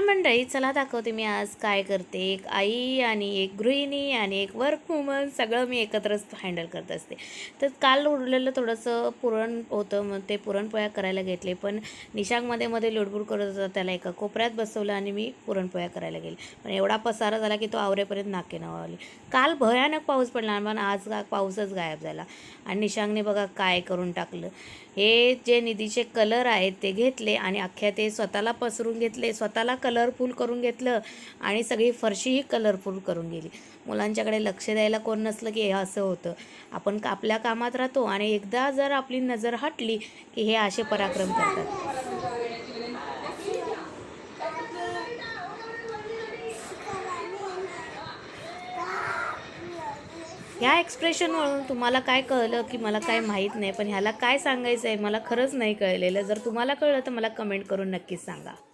मंडळी, चला दाखवते मी आज काय करते. एक आई आणि एक गृहिणी आणि एक वर्क वुमन सगळं मी एकत्रच हँडल करत असते. तर काल उरलेलं थोडंसं पुरण होतं, मग ते पुरणपोळ्या करायला घेतले. पण निशांग मध्ये लुडबुड करत होता, त्याला एका कोपऱ्यात बसवलं आणि मी पुरणपोळ्या करायला गेले. पण एवढा पसारा झाला की तो आवरेपर्यंत नाके नऊ. काल भयानक पाऊस पडला, पण आज पाऊसच गायब झाला. आणि निशांगने बघा काय करून टाकलं. हे जे निधीचे कलर आहेत ते घेतले आणि अख्ख्या ते स्वतःला पसरून घेतले, स्वतःला कलरफुल करून घेतलं आणि सगळी फरशीही कलरफुल करून गेली. मुलांच्याकडे लक्ष द्यायला कोण नसलं की हे असं होतं. आपण आपल्या कामात राहतो आणि एकदा जर आपली नजर हटली की हे असे पराक्रम करतात. ह्या एक्सप्रेशनवरून तुम्हाला काय कळलं की मला काय माहीत नाही, पण ह्याला काय सांगायचं आहे मला खरंच नाही कळलेलं. जर तुम्हाला कळलं तर मला कमेंट करून नक्कीच सांगा.